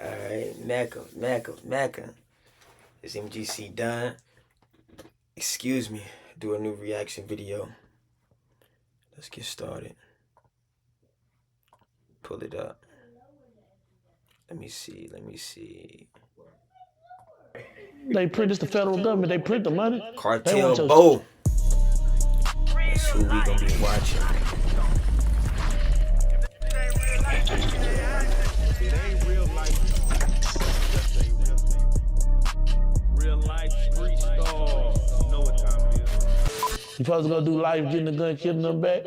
Alright, Macca. It's MGC done. Excuse me, do a new reaction video. Let's get started. Pull it up. Let me see. They print, it's the federal government, they print the money. Cartel Bo. That's who we gonna be watching. It ain't real life. Real life street star. You know what time it is. You supposed to go do life, getting the gun, killing them back.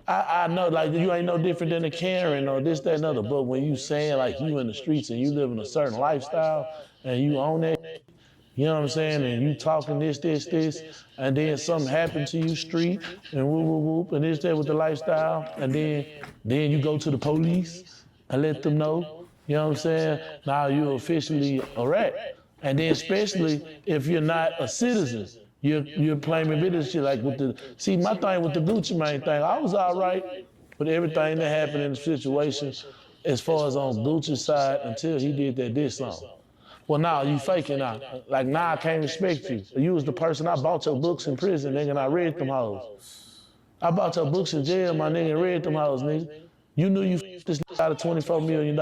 I know, like, you ain't no different than a Karen or this, that, and other. But when you saying, like, you in the streets and you living a certain lifestyle and you own that, you know what I'm saying? And you talking this, and then something happened to you street and whoop, and this, that with the lifestyle. And then you go to the police and let them know, you know what I'm saying? Now you're officially a rat. And then especially if you're not a citizen, you're claiming business shit like with the, see my thing with the Gucci Mane thing, I was all right with everything that happened in the situation as far as on Gucci's side until he did that diss song. Well, now you faking now. Like, now I can't respect you. You was the person, I bought your books in prison, nigga, and I read them hoes. I bought your books in jail, my nigga, and read them hoes, nigga. You knew you f***ed this nigga out of $24 million.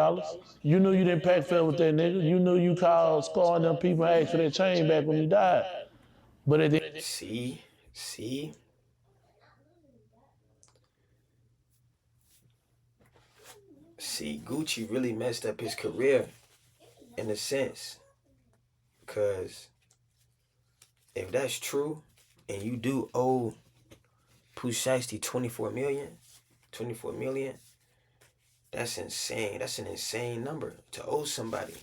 You knew you didn't pack fair with that nigga. You knew you called scarring them people and asked for that chain back when he died. But at the See? See, Gucci really messed up his career in a sense. Because if that's true, and you do owe POOH SHIESTY 24 million, that's insane. That's an insane number to owe somebody,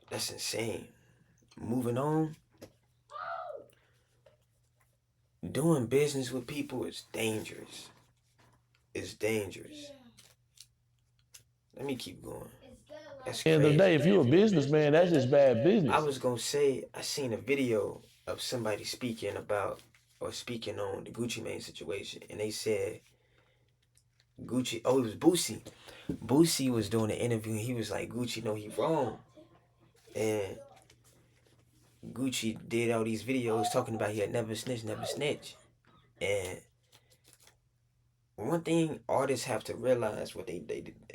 that's insane. Moving on. Doing business with people is dangerous. It's dangerous. Let me keep going. That's crazy. end of the day, if you're a businessman, that's just bad business. I was gonna say, I seen a video of somebody speaking on the Gucci Mane situation, and they said Gucci, it was Boosie. Boosie was doing an interview, and he was like, Gucci, no, he wrong. And Gucci did all these videos talking about he had never snitch. And one thing artists have to realize, what they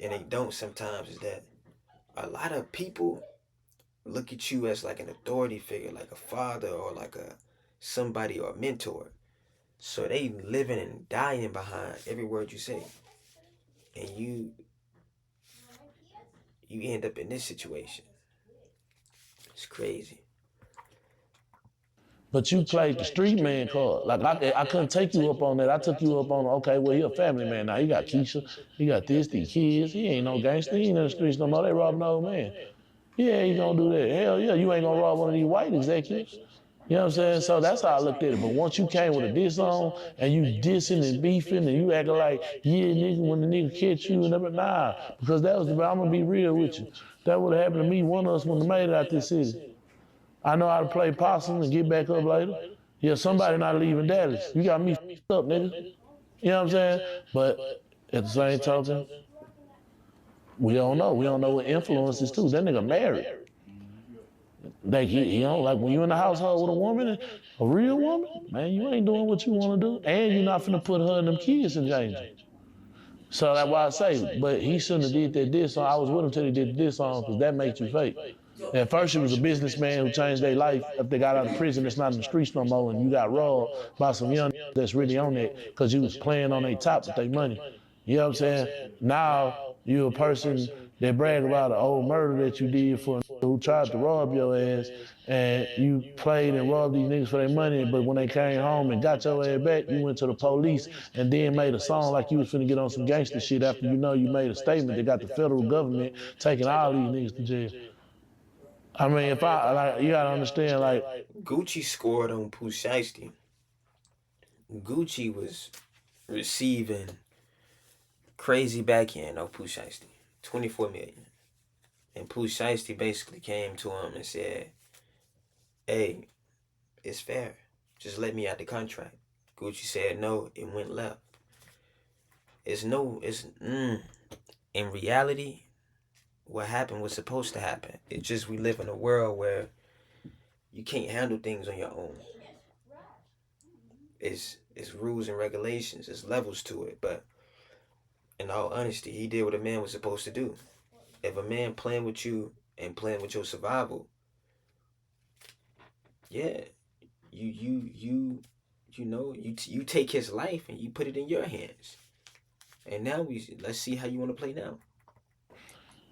and they don't sometimes, is that a lot of people look at you as like an authority figure, like a father or like somebody or a mentor. So they living and dying behind every word you say. And you end up in this situation. It's crazy. But you played the street man card. Like, I couldn't take you up on that. I took you up on, okay, well, he a family man now. He got Keisha, he got these kids. He ain't no gangster. He ain't in the streets no more. They robbing the old man. Yeah, he gonna do that. Hell yeah, you ain't gonna rob one of these white executives. You know what I'm saying? So that's how I looked at it. But once you came with a diss on and you dissing and beefing and you acting like, yeah, nigga, when the nigga catch you and everything, nah. Because that was I'm gonna be real with you. That would have happened to me. One of us wouldn't have made it out this city. I know how to play possum and get back up later. Yeah, somebody not leaving Dallas. You got me f***ed up, nigga. You know what I'm saying? But at the same token, we don't know. We don't know what influences too. That nigga married. Like, you know, like when you in the household with a woman, a real woman, man, you ain't doing what you want to do. And you're not finna put her and them kids in danger. So that's why I say, but he shouldn't have did that diss song. I was with him till he did the diss song, because that makes you fake. At first, he was a businessman who changed their life after they got out of prison. That's not in the streets no more, and you got robbed by some young that's really on that because you was playing on their top with their money. You know what I'm saying? Now, you're a person that brag about an old murder that you did for who tried to rob your ass, and you played and robbed these niggas for their money, but when they came home and got your ass back, you went to the police and then made a song like you was finna get on some gangster shit after you know you made a statement that got the federal government taking all these niggas to jail. I mean, if you gotta understand, like, Gucci scored on POOH SHIESTY. Gucci was receiving crazy backhand of POOH SHIESTY, 24 million. And POOH SHIESTY basically came to him and said, hey, it's fair. Just let me out the contract. Gucci said no, it went left. And in reality, what happened was supposed to happen. It's just we live in a world where you can't handle things on your own. It's rules and regulations. It's levels to it. But in all honesty, he did what a man was supposed to do. If a man playing with you and playing with your survival, yeah, you take his life and you put it in your hands. And now let's see how you want to play now.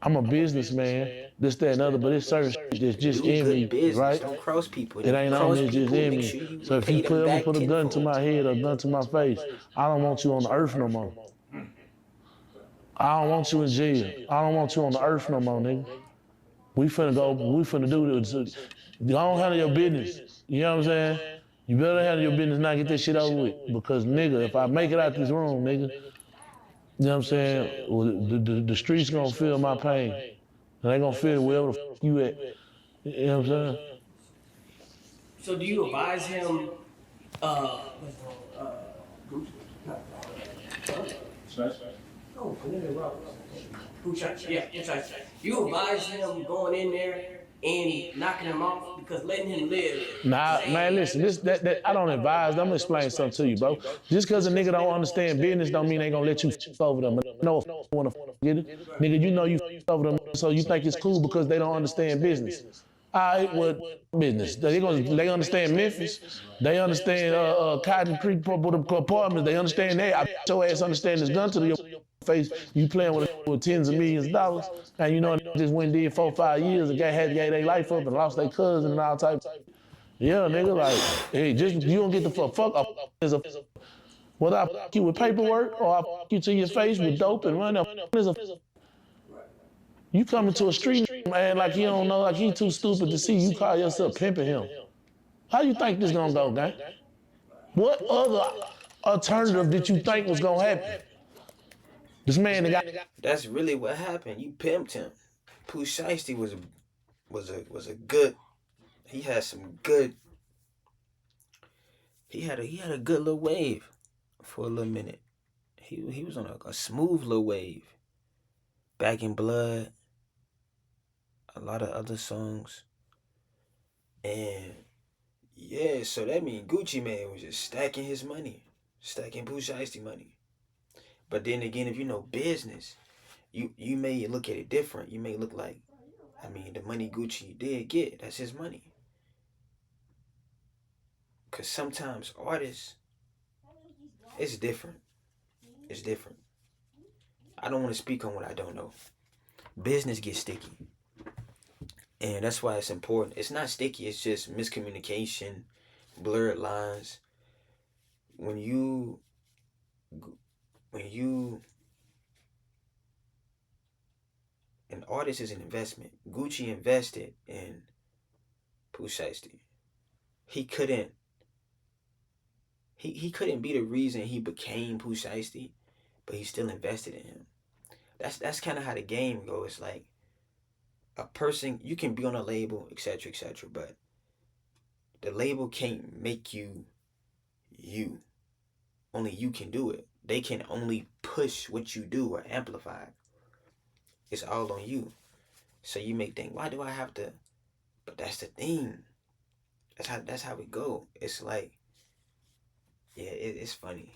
I'm a businessman, this, that, and other, but it's certain shit that's just Do in good me, business. right? Don't cross people. It ain't on Cross me, it's just people, in make me. sure you So if pay you them ever back put a gun to tenfold. my head or a gun to my face, I don't want you on the earth no more. I don't want you in jail. I don't want you on the earth no more, nigga. We finna do this. Don't handle your business. You know what I'm saying? You better handle your business now, get this shit over with. Because nigga, if I make it out this room, nigga, you know what I'm saying? Well, the streets gonna feel my pain. And they gonna feel wherever the fuck you at. You know what I'm saying? So do you advise him, you advise him going in there and knocking him off because letting him live. Nah, man, listen, I don't advise. I'm gonna explain something to you, bro. Just cause a nigga don't understand business don't mean they gonna let you f over them. No, wanna get it? Nigga, you know you f over them, so you think it's cool because they don't understand business. Alright, what business? They understand Memphis. They understand Cotton Creek apartments. They understand that. I your ass understand this gun to your face. You playing with tens of millions of dollars, and you know just went and did 4 or 5 years. The guy had to get their life up and lost their cousin and all types. Yeah, nigga, like, hey, just you don't get the fuck up. Whether I fuck you with paperwork or I fuck you to your face with dope and run up. You come into a street, man, like he don't know, like he too stupid to see you call yourself pimping him. How you think this gonna go, gang? What other alternative did you think was gonna happen? This man, the guy. That's really what happened. You pimped him. POOH SHIESTY was a good. He had some good. He had a good little wave for a little minute. He was on a smooth little wave. Back in Blood. A lot of other songs. And yeah, so that means Gucci Mane was just stacking his money. Stacking POOH SHIESTY money. But then again, if you know business, you may look at it different. You may look like, I mean, the money Gucci did get, that's his money. Because sometimes artists, it's different. It's different. I don't want to speak on what I don't know. Business gets sticky. And that's why it's important. It's not sticky, it's just miscommunication, blurred lines. When you an artist is an investment. Gucci invested in POOH SHIESTY. He couldn't be the reason he became POOH SHIESTY, but he still invested in him. That's kind of how the game goes. It's like a person, you can be on a label, etc., but the label can't make you you. Only you can do it. They can only push what you do or amplify it. It's all on you. So you may think, why do I have to? But that's the thing. That's how it go. It's like, yeah, it's funny.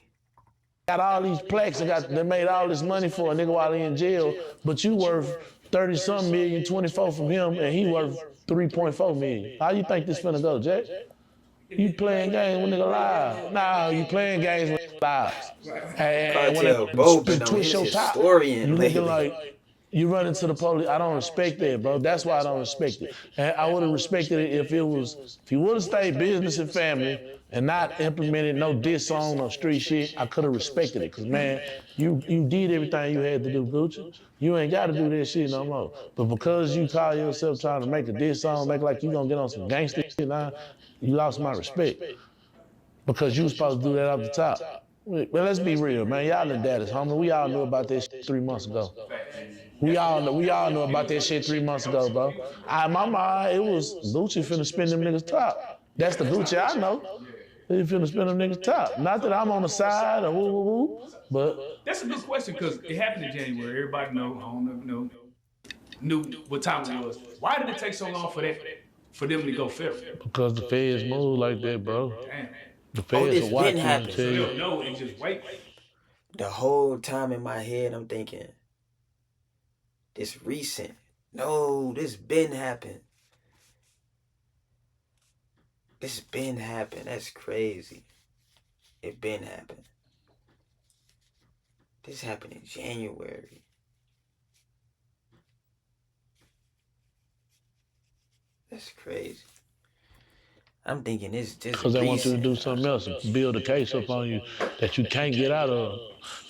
Got all these plaques and they made all this money for a nigga while he in jail, but you worth 30-something million, 24 from him, and he worth 3.4 million. How you think this finna go, Jack? You playing games with nigga live. Nah, you playing games with lives. And Cartel, when they twist your top, you looking like you run into the police. I don't respect that, bro. That's why I don't respect it. And I would have respected it if he would have stayed business and family and not implemented no diss song or street shit. I could have respected it, cause man, you did everything you had to do, Gucci. You ain't got to do that shit no more. But because you call yourself trying to make a diss song, make like you gonna get on some gangster shit now, you lost my respect. Because you was supposed to do that off the top. But let's be real, man. Y'all in Dallas, homie. We all knew about that shit 3 months ago. We all knew about that shit 3 months ago, bro. In my mind, it was Gucci finna spin them niggas top. That's the Gucci I know. He finna spin them niggas top. Not that I'm on the side or woo woo woo, but That's a good question because it happened in January. Everybody know, I don't know, knew what time it was. Why did it take so long for them to go federal? because the feds move like that, bro. Damn. The feds this will watch been you and happening. tell So you. they'll know and just wait. The whole time in my head, I'm thinking, this recent. No, this been happened. This been happened. That's crazy. It been happened. This happened in January. That's crazy. I'm thinking this just Because they want you to do something else and build a case up on you that you can't get out of.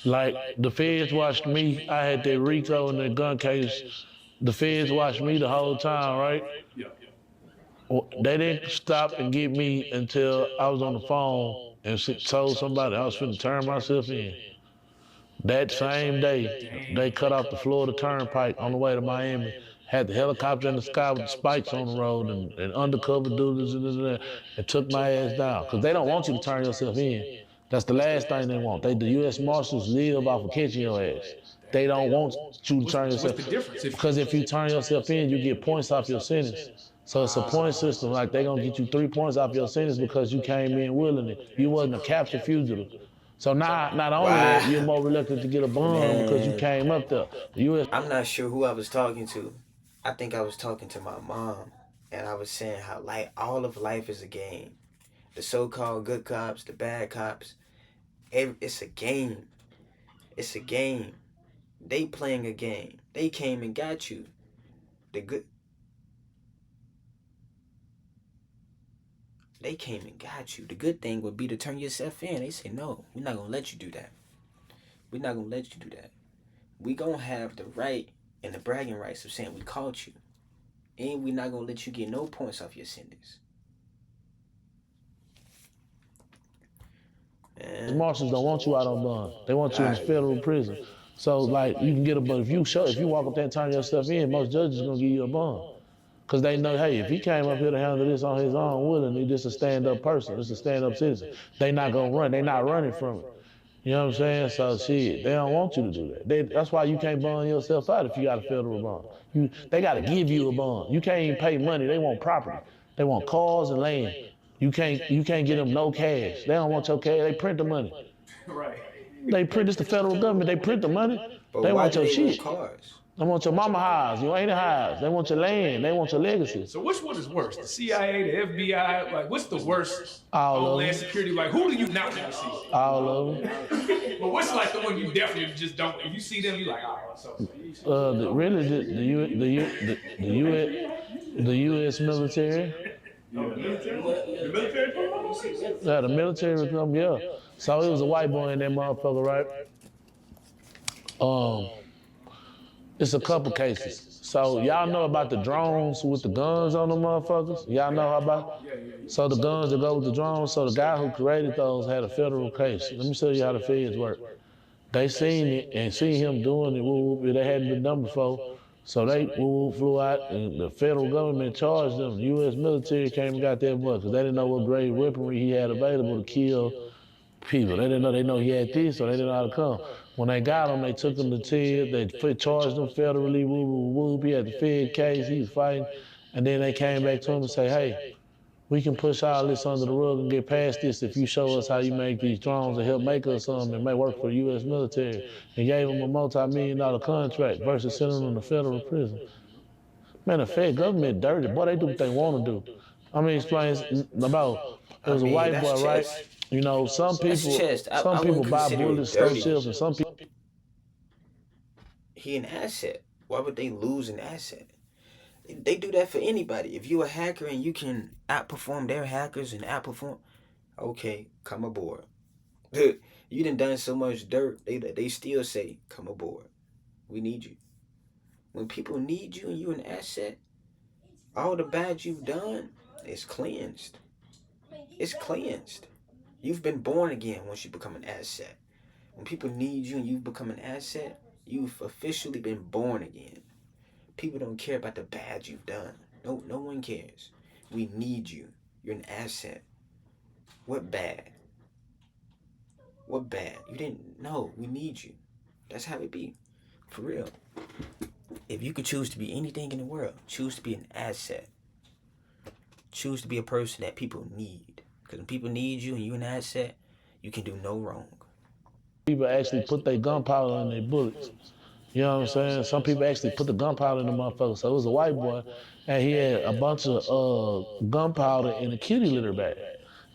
Like, the feds watched me. I had that RICO and the gun case. The feds watched me the whole time, right? Yeah. They didn't stop and get me until I was on the phone and told somebody I was finna turn myself in. That same day, they cut off the Florida Turnpike on the way to Miami. Had the helicopter in the sky with the spikes on the road and undercover dudes and took my ass down. Because they don't want you to turn yourself in. That's the last thing they want. The U.S. Marshals live off of catching your ass. They don't want you to turn yourself. What's the difference? Because if you turn yourself in, you get points off your sentence. So it's a point system. Like, they gonna get you 3 points off your sentence because you came in willingly. You wasn't a captured fugitive. So now, not only that, you're more reluctant to get a bond because you came up there. The U.S. I'm not sure who I was talking to. I think I was talking to my mom, and I was saying how all of life is a game. The so-called good cops, the bad cops, it's a game. It's a game. They playing a game. They came and got you. They came and got you. The good thing would be to turn yourself in. They say, no, we're not going to let you do that. We're not going to let you do that. We going to have the right and the bragging rights of saying we caught you. And we're not going to let you get no points off your sentence. The marshals don't want you out on bond. They want you in federal prison. So, like, you can get a bond. If you walk up there and turn yourself in, most judges are going to give you a bond. Because they know, hey, if he came up here to handle this on his own willingly, this is a stand-up person. This is a stand-up citizen. They not going to run. They not running from it. You know what I'm saying? So, shit, they don't want you to do that. That's why you can't bond yourself out if you got a federal bond. They got to give you a bond. You can't even pay money. They want property. They want cars and land. You can't get them no cash. They don't want your cash. They print the money. Right. They print. It's the federal government. They print the money. But They why want do your they shit. want cars? They want your mama house, your auntie house. They want your land. They want your legacy. So which one is worse? The CIA, the FBI? Like, what's the worst? All of Homeland them. Security? Like, who do you not want to see? All of them. But what's like the one you definitely just don't? If you see them, you like, oh, so. The U.S. military. The military? Yeah, the military would come. Yeah. So it was a white boy in that motherfucker, right? It's a couple cases. So y'all know about the drones with the guns on them motherfuckers? Y'all know about? So the guns that go with the drones. So the guy who created those had a federal case. Let me show you how the feds work. They seen it and seen him doing it. They hadn't been done before. So they flew out and the federal government charged them. The U.S. military came and got their butt because they didn't know what grade weaponry he had available to kill people. They know he had this, so they didn't know how to come. When they got him, they took him to TID. They charged him federally. He had the Fed case. He was fighting. And then they came back to him and say, hey, we can push all this under the rug and get past this if you show us how you make these drones and help make us something and may work for the U.S. military. And gave him a multi-million-dollar contract versus sending him to federal prison. Man, the Fed government dirty. Boy, they do what they want to do. I mean, explains about, it was a white boy, right? You know, some people buy bullets, throw shells, and some people. He an asset. Why would they lose an asset? They do that for anybody. If you a hacker and you can outperform their hackers and outperform, okay, come aboard. You done so much dirt, they still say, come aboard. We need you. When people need you and you an asset, all the bad you've done is cleansed. It's cleansed. You've been born again once you become an asset. When people need you and you become an asset, you've officially been born again. People don't care about the bad you've done. No one cares. We need you. You're an asset. What bad? What bad? You didn't know. We need you. That's how it be. For real. If you could choose to be anything in the world, choose to be an asset. Choose to be a person that people need. Because when people need you and you're an asset, you can do no wrong. People actually put their gunpowder in their bullets. You know what I'm saying? Some people actually put the gunpowder in the motherfucker. So it was a white boy, and he had a bunch of gunpowder in a kitty litter bag.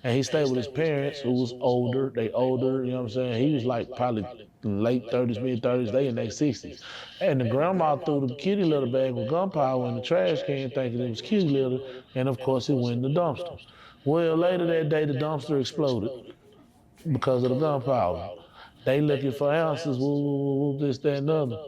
And he stayed with his parents, who was older. They older, you know what I'm saying? He was like probably late 30s, mid 30s. They in their 60s. And the grandma threw the kitty litter bag with gunpowder in the trash can, thinking it was kitty litter. And of course, it went in the dumpster. Well, later that day, the dumpster exploded because of the gunpowder. They looking for ounces, this, that, and the other.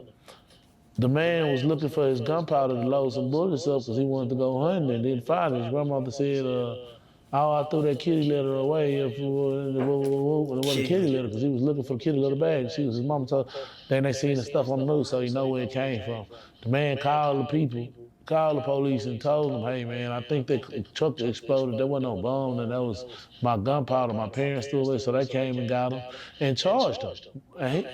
The man was looking for his gunpowder to load some bullets up because he wanted to go hunting and didn't find it. His grandmother said, oh, I threw that kitty litter away. It wasn't kitty litter because he was looking for the kitty litter bag. His mama told, then they seen the stuff on the news, so he know where it came from. The man called the people, called the police and told them, hey man, I think the truck exploded. There wasn't no bomb, and that was my gunpowder. My parents threw it, so they came and got him and charged him. And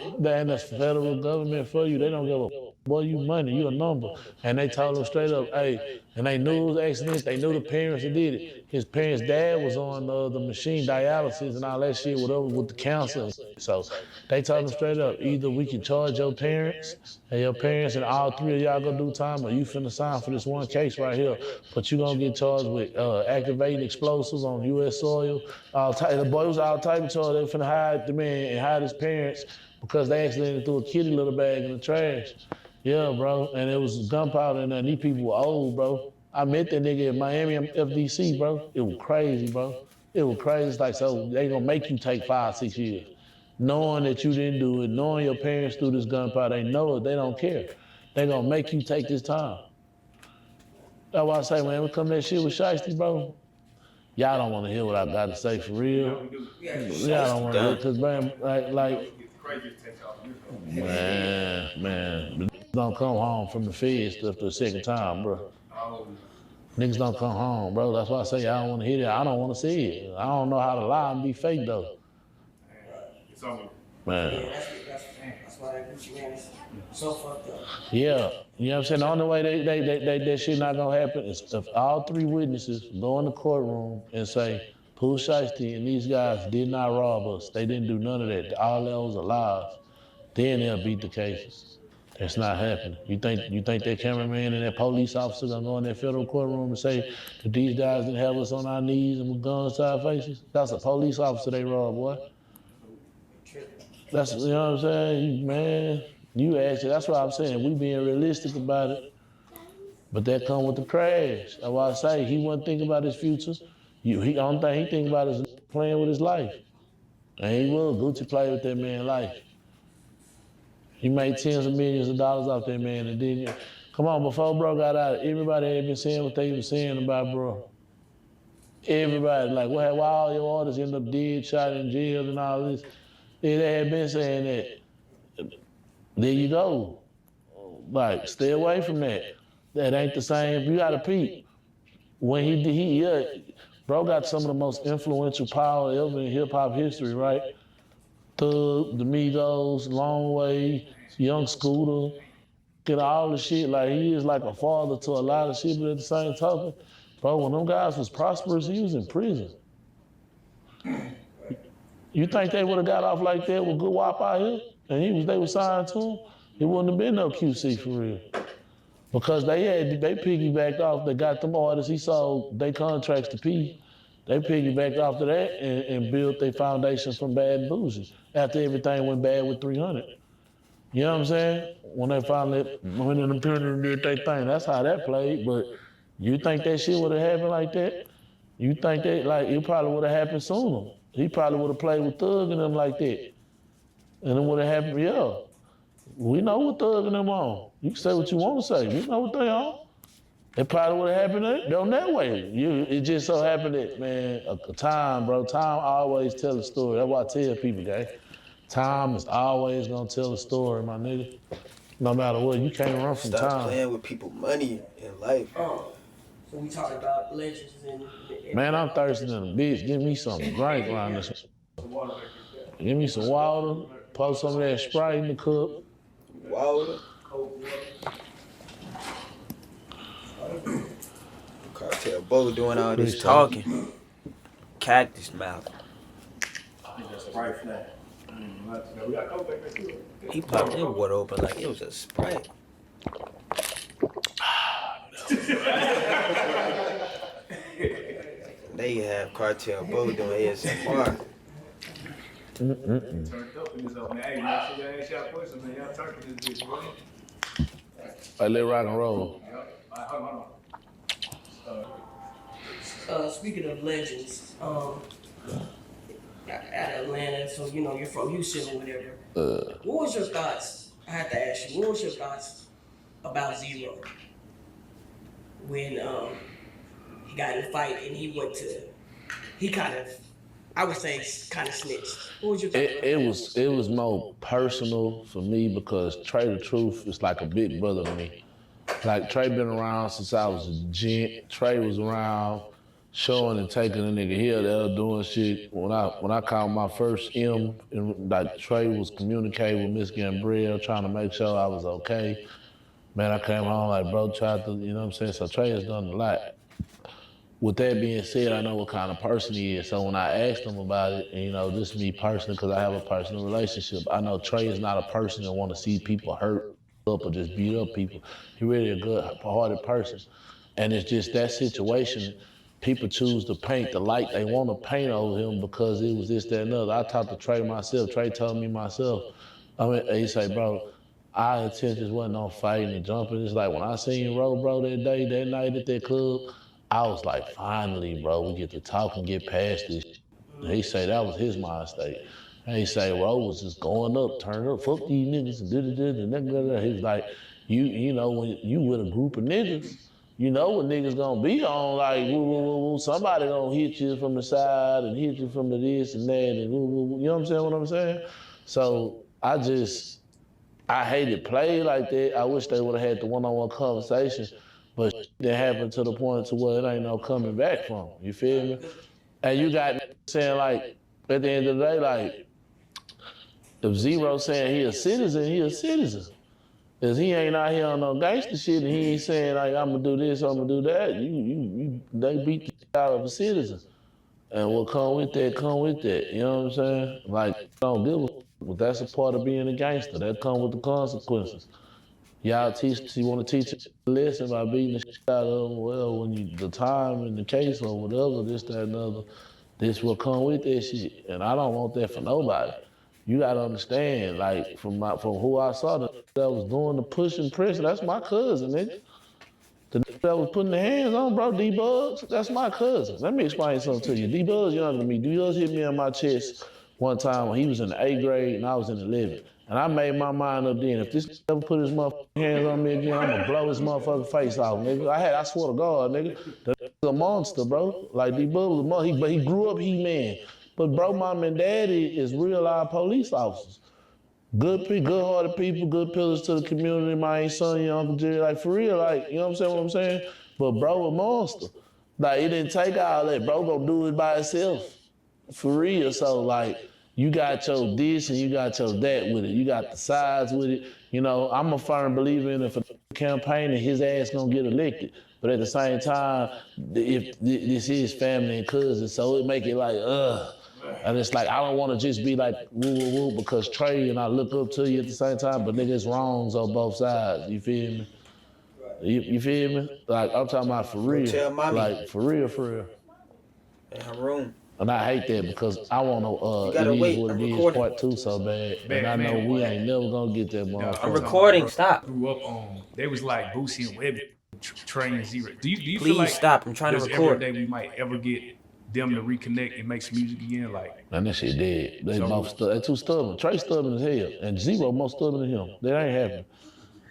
that's federal government for you. They don't give a boy, you money, you a number. And they told him straight up, hey, and they knew it was an accident, they knew the parents that did it. His parents' dad was on the machine dialysis and all that shit, whatever, with the cancer. So they told him straight up, either we can charge your parents and all three of y'all gonna do time, or you finna sign for this one case right here. But you gonna get charged with activating explosives on U.S. soil. The boy was all type of charge. They finna hide the man and hide his parents because they accidentally threw a kitty litter bag in the trash. Yeah, bro, and it was gunpowder in there, and these people were old, bro. I met that nigga in Miami FDC, bro. It was crazy, bro. It was crazy. It's like, so they gonna make you take 5, 6 years. Knowing that you didn't do it, knowing your parents threw this gunpowder, they know it, they don't care. They gonna make you take this time. That's why I say, man, we come that shit with SHIESTY, bro. Y'all don't wanna hear what I got to say for real. Y'all don't wanna hear, cause man, like, man, don't come home from the feds after the second time, bro. Niggas don't come home, bro. That's why I say I don't want to hear that. I don't want to see it. I don't know how to lie and be fake, though. Man. That's why that Gucci man is so fucked up. Yeah, you know what I'm saying? The only way that shit not gonna happen is if all 3 witnesses go in the courtroom and say, POOH, SHIESTY, and these guys did not rob us. They didn't do none of that. All that was lies. Then they'll beat the cases. That's not happening. You think that cameraman and that police officer gonna go in that federal courtroom and say that these guys didn't have us on our knees and with guns to our faces? That's a police officer they robbed, boy. That's, you know what I'm saying? Man, you actually, that's why I'm saying we being realistic about it. But that come with the crash. That's why I say he wasn't thinking about his future. The only thing he think about is playing with his life. And he will. Gucci played with that man's life. He made tens of millions of dollars off that man, and then, come on, before bro got out, everybody had been saying what they were saying about bro. Everybody, like, why all your artists end up dead, shot in jail and all this? They had been saying that. There you go. Like, stay away from that. That ain't the same. You gotta peep. When bro got some of the most influential power ever in hip hop history, right? Thug, the Migos, Long Way, Young Scooter, get all the shit. Like, he is like a father to a lot of shit, but at the same token, bro, when them guys was prosperous, he was in prison. You think they would have got off like that with Good Wop out here? And they were signed to him? It wouldn't have been no QC for real. Because they piggybacked off, they got them artists, he sold their contracts to P. They piggybacked off of that and built their foundation from Bad and Bougie after everything went bad with 300. You know what I'm saying? When they finally went in the pyramid and did their thing, that's how that played. But you think that shit would have happened like that? You think that, like, it probably would have happened sooner. He probably would have played with Thug and them like that. And it would have happened, yeah. We know what Thug and them on. You can say what you want to say. We know what they on. It probably would have happened on that way. It just so happened that, man, time, bro. Time always tell a story. That's why I tell people, guys. Time is always gonna tell a story, my nigga. No matter what, you can't run from time. Stop playing with people's money in life. So we talking about legends and Man, I'm thirsty than a bitch. Give me something to drink around this. Give me some water. Pour some of that Sprite in the cup. Water. Cartel Bo doing all this Appreciate talking. Cactus mouth. He popped that water open like it was a Sprite. They have Cartel Bo doing ASMR. Turned up in this old man. Hey, y'all ask y'all questions, man. Y'all talking this bitch, bro. Like, let rock and roll. Hold on. Speaking of legends, out of Atlanta, so you know you're from Houston or whatever. What was your thoughts? I have to ask you. What was your thoughts about Zero when he got in a fight and he kind of, I would say, kind of snitched? What was your thoughts? It was more personal for me because Trey the Truth is like a big brother to me. Like Trey been around since I was a gent. Trey was around showing and taking a nigga here, there, doing shit. When I called my first M, and like Trey was communicating with Miss Gambriel, trying to make sure I was okay. Man, I came home like, bro, tried to, you know what I'm saying? So Trey has done a lot. With that being said, I know what kind of person he is. So when I asked him about it, and you know, this is me personally, because I have a personal relationship, I know Trey is not a person that want to see people hurt up or just beat up people. He really a good-hearted person. And it's just that situation, people choose to paint the light they want to paint over him because it was this, that, and other. I talked to Trey myself. Trey told me myself. I mean, he say, bro, our intentions wasn't on fighting and jumping. It's like when I seen Ro, bro, that day, that night at that club, I was like, finally, bro, we get to talk and get past this. He say that was his mind state. And he say Ro was just going up, turning up, fuck these niggas and da-da-da. He was like, you know, when you with a group of niggas, you know what niggas gonna be on, like, woo, woo, woo, woo. Somebody gonna hit you from the side and hit you from the this and that and woo, woo, woo. You know what I'm saying? So I hate it played like that. I wish they would have had the one-on-one conversation, but that happened to the point to where it ain't no coming back from. You feel me? And you got saying like, at the end of the day, like, if Zero saying he a citizen, he a citizen. Cause he ain't out here on no gangster shit and he ain't saying like, I'm gonna do this, I'm gonna do that. They beat the shit out of a citizen. And what come with that, you know what I'm saying? Like, don't give a fuck, but that's a part of being a gangster. That come with the consequences. Y'all you wanna teach a lesson by beating the shit out of them, well, when the time and the case or whatever, this, that, and other, this will come with that shit. And I don't want that for nobody. You gotta understand, like, from who I saw that was doing the push and press, that's my cousin, nigga. The nigga that was putting the hands on, bro, D-Bugs, that's my cousin. Let me explain something to you. D-Bugs younger than me. D-Bugs hit me on my chest one time when he was in the 8th grade and I was in the 11th. And I made my mind up then, if this nigga ever put his motherfucking hands on me again, I'm gonna blow his motherfucking face off, nigga. I swear to God, nigga. The nigga's a monster, bro. Like, D-Bugs was a monster, but he grew up He-Man. But bro, mom and daddy is real live police officers. Good-hearted people, good pillars to the community. My ain't son, your Uncle Jerry, like for real, like, you know what I'm saying? But bro, a monster. Like, it didn't take all that. Bro gonna do it by himself. For real. So like, you got your this and you got your that with it. You got the sides with it. You know, I'm a firm believer in if a campaign and his ass gonna get elected. But at the same time, if this is family and cousins, so it make it like, ugh. And it's like, I don't want to just be like, woo, woo, woo, because Trey and I look up to you at the same time, but nigga, it's wrongs on both sides. You feel me? You feel me? Like, I'm talking about for real. Tell mommy. Like, for real. In her room. And I hate that because I want to, gotta it wait. is what I'm it is, recording. part 2 so bad. And I know we ain't never gonna get that motherfucker. I'm recording. Stop. Grew up on. They was like Boosie and Webby, Trey and Zero. Do you Please feel like stop. I'm trying to there's record. every day we might ever get them to reconnect and make some music again? Like, Man, that shit dead. They both they too stubborn. Trey stubborn as hell, and Zero more stubborn than him. That ain't happening.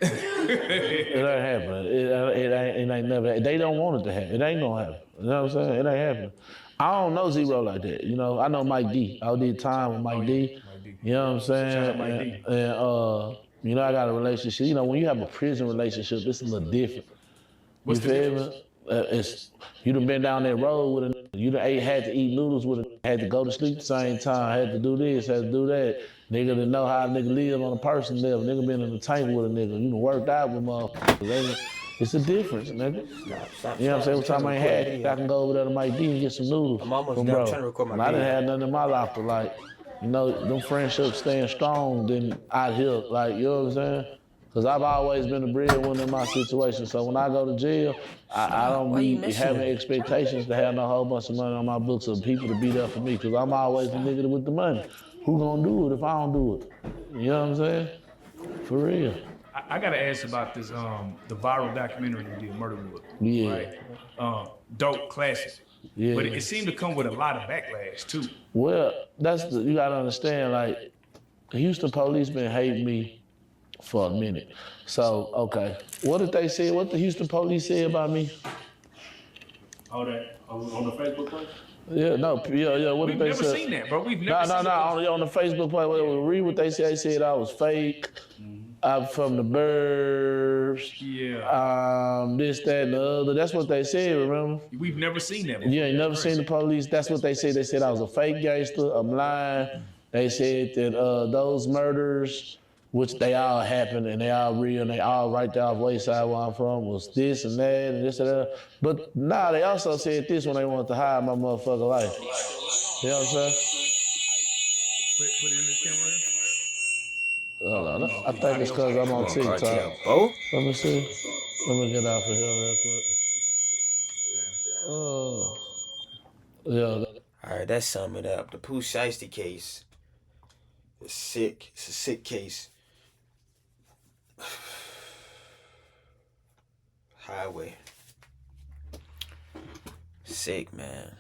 It ain't happening. It ain't never. They don't want it to happen. It ain't gonna happen. You know what I'm saying? It ain't happening. I don't know Zero like that. You know, I know Mike D. I did time with Mike D. You know what I'm saying? Shout out Mike D. And you know, I got a relationship. You know, when you have a prison relationship, it's a little different. You feel me? It's you done been down that road with a nigga. You done had to eat noodles with a nigga, had to go to sleep at the same time, had to do this, had to do that. Nigga didn't know how a nigga live on a person level. Nigga been in the tank with a nigga. You done worked out with motherfuckers. It's a difference, nigga. Stop. You know what I'm saying? Every I'm trying time to I ain't record a had, video. I can go over there to Mike D and get some noodles I'm almost from done. I'm bro. trying to record my And I didn't video. have nothing in my life, but like, you know, them friendships staying strong than out here. Like, you know what I'm saying? Because I've always been the breadwinner in my situation. So when I go to jail, I don't Why you be messing having with me? expectations to have no whole bunch of money on my books or people to be there for me. Because I'm always the nigga with the money. Who gonna do it if I don't do it? You know what I'm saying? For real. I gotta ask about this the viral documentary you did, Murderwood. Yeah. Right? Dope, classic. Yeah. But it seemed to come with a lot of backlash too. Well, you gotta understand, like, the Houston police been hating me for a minute. So, okay. What did they say? What the Houston police say about me? All that on the Facebook page? Yeah, no, yeah. What We've did they never say? seen that, bro. We've never seen No. On the Facebook page, read what they said. They said I was fake. I'm from the burbs. Yeah. This, that, and the other. That's what they said, remember? We've never seen that before. You ain't never seen the police. That's what they said. They said I was a fake gangster. I'm lying. They said that those murders, which they all happened and they all real and they all right there off Wayside where I'm from, was this and that and this and that. But nah, they also said this when they wanted to hide my motherfucking life. You know what I'm saying? Put it in this camera here. Hold on. I think it's because I'm on TikTok. Cartel, bro. Let me see. Let me get off of here real quick. Yeah. All right, that sum it up. The POOH SHIESTY case is sick. It's a sick case. Highway. Sick, man.